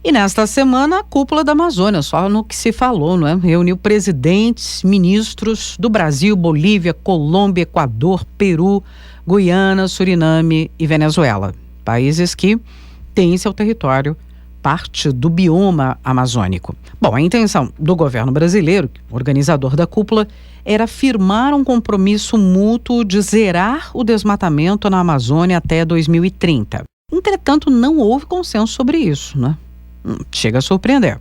E nesta semana, a cúpula da Amazônia, só no que se falou, não é? Reuniu presidentes, ministros do Brasil, Bolívia, Colômbia, Equador, Peru, Guiana, Suriname e Venezuela. Países que têm em seu território parte do bioma amazônico. Bom, a intenção do governo brasileiro, organizador da cúpula, era firmar um compromisso mútuo de zerar o desmatamento na Amazônia até 2030. Entretanto, não houve consenso sobre isso, né? Chega a surpreender.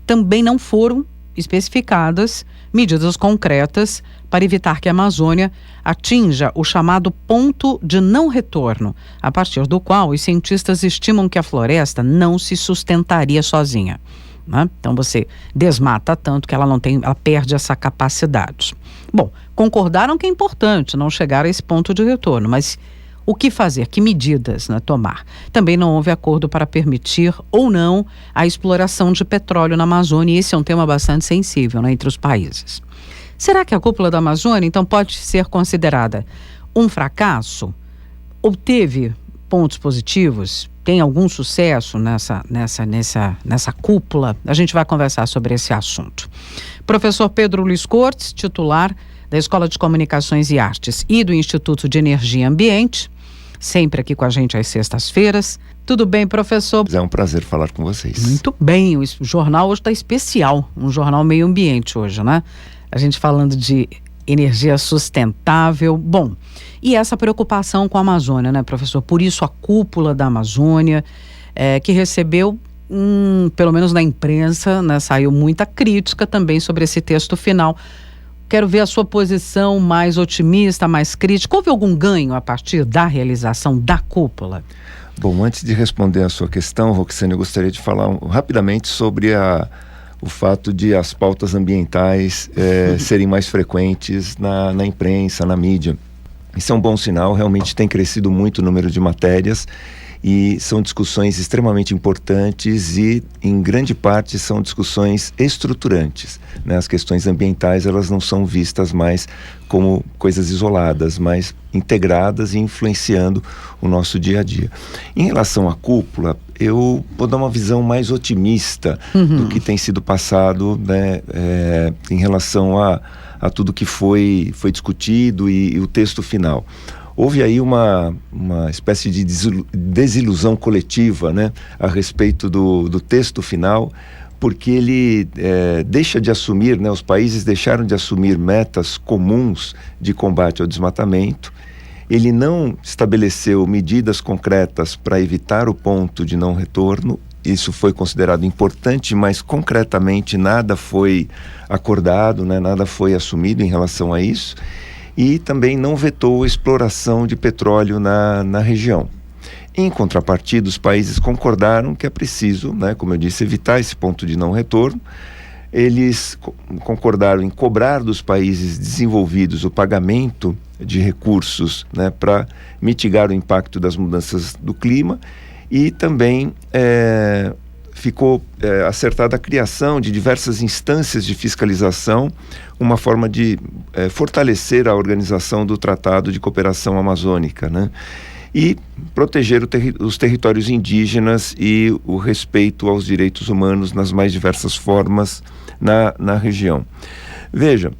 Também não foram especificadas medidas concretas para evitar que a Amazônia atinja o chamado ponto de não retorno, a partir do qual os cientistas estimam que a floresta não se sustentaria sozinha, né? Então você desmata tanto que ela perde essa capacidade. Bom, concordaram que é importante não chegar a esse ponto de retorno, mas o que fazer? Que medidas, né, tomar? Também não houve acordo para permitir ou não a exploração de petróleo na Amazônia, e esse é um tema bastante sensível, né, entre os países. Será que a cúpula da Amazônia, então, pode ser considerada um fracasso? Ou teve pontos positivos? Tem algum sucesso nessa cúpula? A gente vai conversar sobre esse assunto. Professor Pedro Luiz Cortes, titular da Escola de Comunicações e Artes e do Instituto de Energia e Ambiente, sempre aqui com a gente às sextas-feiras. Tudo bem, professor? É um prazer falar com vocês. Muito bem, o jornal hoje está especial, um jornal meio ambiente hoje, né? A gente falando de energia sustentável. Bom, e essa preocupação com a Amazônia, né, professor? Por isso a cúpula da Amazônia, que recebeu, pelo menos na imprensa, né, saiu muita crítica também sobre esse texto final. Quero ver a sua posição mais otimista, mais crítica. Houve algum ganho a partir da realização da cúpula? Bom, antes de responder a sua questão, Roxane, eu gostaria de falar rapidamente sobre o fato de as pautas ambientais serem mais frequentes na imprensa, na mídia. Isso é um bom sinal, realmente tem crescido muito o número de matérias e são discussões extremamente importantes e, em grande parte, são discussões estruturantes, né? As questões ambientais, elas não são vistas mais como coisas isoladas, mas integradas e influenciando o nosso dia a dia. Em relação à cúpula, eu vou dar uma visão mais otimista do que tem sido passado, né, em relação a tudo que foi discutido e o texto final. Houve aí uma espécie de desilusão coletiva, né, a respeito do texto final, porque ele deixa de assumir, né, os países deixaram de assumir metas comuns de combate ao desmatamento. Ele não estabeleceu medidas concretas para evitar o ponto de não retorno. Isso foi considerado importante, mas concretamente nada foi acordado, né, nada foi assumido em relação a isso. E também não vetou a exploração de petróleo na região. Em contrapartida, os países concordaram que é preciso, né, como eu disse, evitar esse ponto de não retorno. Eles concordaram em cobrar dos países desenvolvidos o pagamento de recursos, né, para mitigar o impacto das mudanças do clima, e também ficou acertada a criação de diversas instâncias de fiscalização, uma forma de fortalecer a organização do Tratado de Cooperação Amazônica, né? E proteger os territórios indígenas e o respeito aos direitos humanos nas mais diversas formas na região. Veja,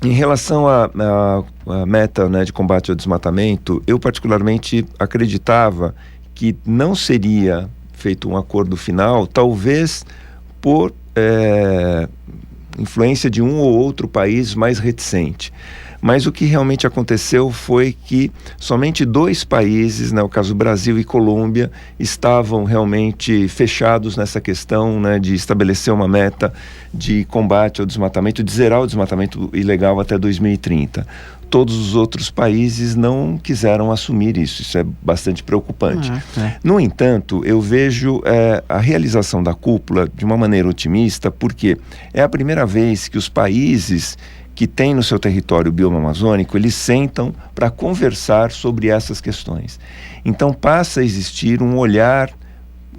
em relação à meta, né, de combate ao desmatamento, eu particularmente acreditava que não seria feito um acordo final, talvez por influência de um ou outro país mais reticente. Mas o que realmente aconteceu foi que somente 2 países, né, o caso Brasil e Colômbia, estavam realmente fechados nessa questão, né, de estabelecer uma meta de combate ao desmatamento, de zerar o desmatamento ilegal até 2030. Todos os outros países não quiseram assumir isso. Isso é bastante preocupante. No entanto, eu vejo a realização da cúpula de uma maneira otimista, porque é a primeira vez que os países que têm no seu território o bioma amazônico, eles sentam para conversar sobre essas questões. Então passa a existir um olhar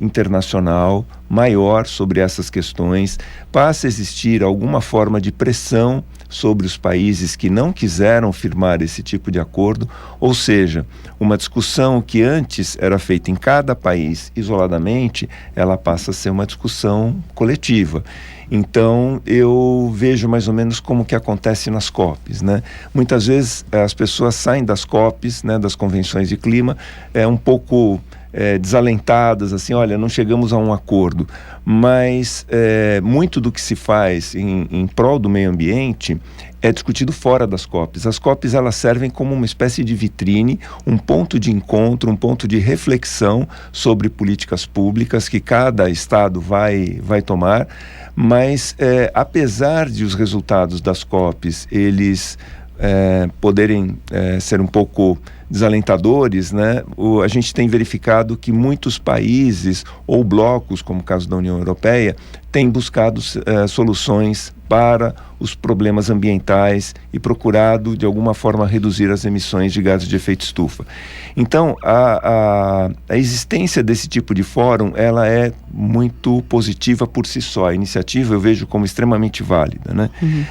internacional maior sobre essas questões, passa a existir alguma forma de pressão sobre os países que não quiseram firmar esse tipo de acordo, ou seja, uma discussão que antes era feita em cada país isoladamente, ela passa a ser uma discussão coletiva. Então, eu vejo mais ou menos como que acontece nas COPs, né? Muitas vezes as pessoas saem das COPs, né, das convenções de clima, um pouco desalentadas, assim, olha, não chegamos a um acordo. Mas muito do que se faz em prol do meio ambiente é discutido fora das COPs. As COPs, elas servem como uma espécie de vitrine, um ponto de encontro, um ponto de reflexão sobre políticas públicas que cada estado vai tomar. Mas, apesar de os resultados das COPs, eles poderem ser um pouco desalentadores, né? A gente tem verificado que muitos países ou blocos, como o caso da União Europeia, têm buscado soluções para os problemas ambientais e procurado, de alguma forma, reduzir as emissões de gases de efeito estufa. Então, a existência desse tipo de fórum, ela é muito positiva por si só. A iniciativa eu vejo como extremamente válida, né? Uhum.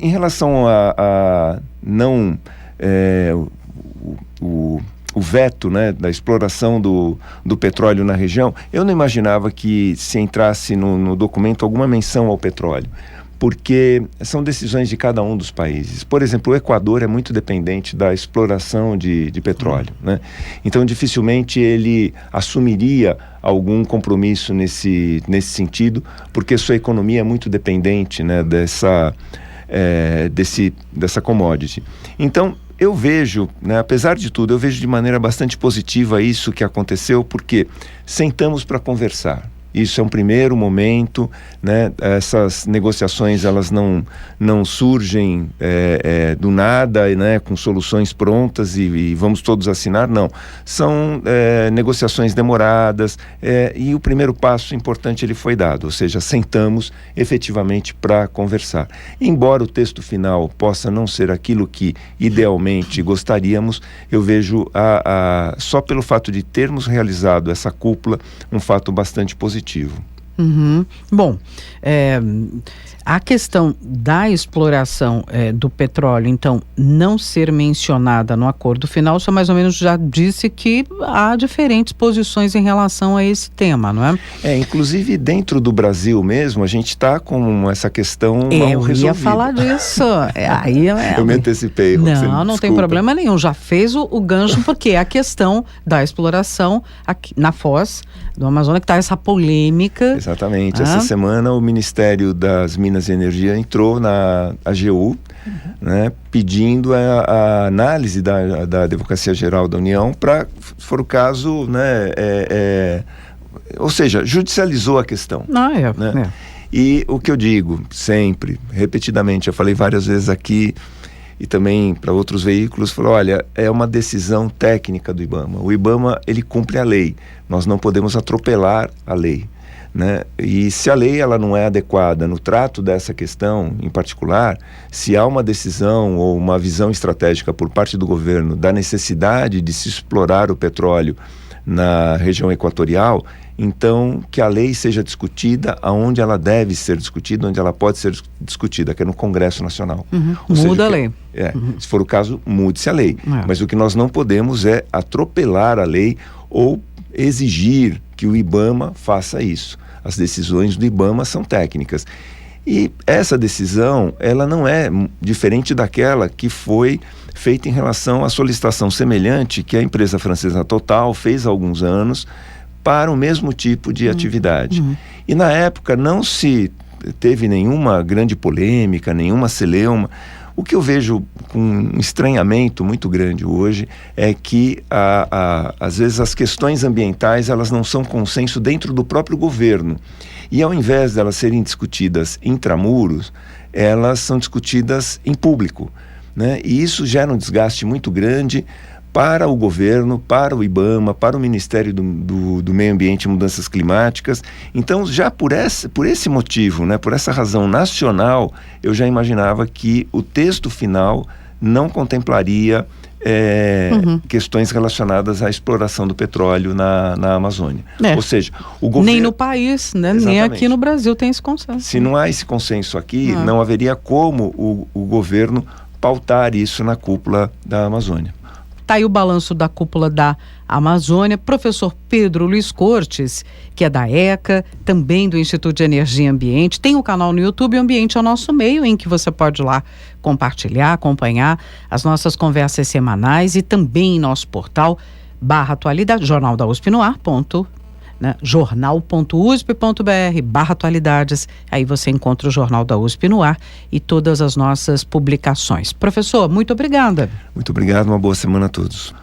Em relação a não... O veto, né, da exploração do petróleo na região, eu não imaginava que se entrasse no documento alguma menção ao petróleo, porque são decisões de cada um dos países. Por exemplo, o Equador é muito dependente da exploração de petróleo, né? Então, dificilmente ele assumiria algum compromisso nesse sentido, porque sua economia é muito dependente, né, dessa commodity. Então, eu vejo, né, apesar de tudo, eu vejo de maneira bastante positiva isso que aconteceu, porque sentamos para conversar. Isso é um primeiro momento, né? Essas negociações, elas não surgem do nada, né? Com soluções prontas e vamos todos assinar, não. São negociações demoradas e o primeiro passo importante ele foi dado, ou seja, sentamos efetivamente para conversar. Embora o texto final possa não ser aquilo que idealmente gostaríamos, eu vejo só pelo fato de termos realizado essa cúpula, um fato bastante positivo. Uhum. Bom, a questão da exploração do petróleo, então, não ser mencionada no acordo final, só mais ou menos já disse que há diferentes posições em relação a esse tema, não é? Inclusive dentro do Brasil mesmo, a gente está com essa questão mal resolvida. Eu ia falar disso. Eu me antecipei. Não tem problema nenhum, já fez o gancho, porque é a questão da exploração aqui na Foz do Amazonas, que está essa polêmica. Exatamente. Essa semana o Ministério das Minas e Energia entrou na AGU, né, pedindo a análise da Advocacia Geral da União para, se for o caso, né, ou seja, judicializou a questão. Né? E o que eu digo sempre, repetidamente, eu falei várias vezes aqui e também para outros veículos, falou, olha, é uma decisão técnica do IBAMA. O IBAMA, ele cumpre a lei. Nós não podemos atropelar a lei, né? E se a lei ela não é adequada no trato dessa questão em particular, se há uma decisão ou uma visão estratégica por parte do governo da necessidade de se explorar o petróleo na região equatorial, então que a lei seja discutida aonde ela deve ser discutida, onde ela pode ser discutida, que é no Congresso Nacional. Muda a lei. Se for o caso, mude-se a lei. Mas o que nós não podemos é atropelar a lei ou exigir que o IBAMA faça isso. As decisões do IBAMA são técnicas. E essa decisão, ela não é diferente daquela que foi feita em relação à solicitação semelhante que a empresa francesa Total fez há alguns anos para o mesmo tipo de atividade. E na época não se teve nenhuma grande polêmica, nenhuma celeuma. O que eu vejo com um estranhamento muito grande hoje é que, às vezes, as questões ambientais elas não são consenso dentro do próprio governo. E ao invés de elas serem discutidas intramuros, elas são discutidas em público, né? E isso gera um desgaste muito grande para o governo, para o IBAMA, para o Ministério do Meio Ambiente e Mudanças Climáticas. Então, já por esse motivo, né, por essa razão nacional, eu já imaginava que o texto final não contemplaria questões relacionadas à exploração do petróleo na Amazônia. Ou seja, o governo... Nem no país, né? Nem aqui no Brasil tem esse consenso. Se não há esse consenso aqui, não haveria como o governo pautar isso na cúpula da Amazônia. Está aí o balanço da cúpula da Amazônia. Professor Pedro Luiz Cortes, que é da ECA, também do Instituto de Energia e Ambiente. Tem um canal no YouTube, Ambiente é o Nosso Meio, em que você pode ir lá compartilhar, acompanhar as nossas conversas semanais, e também em nosso portal /atualidade, Jornal da USP no ar, jornal.usp.br/atualidades. Aí você encontra o Jornal da USP no ar e todas as nossas publicações. Professor, muito obrigada. Muito obrigado, uma boa semana a todos.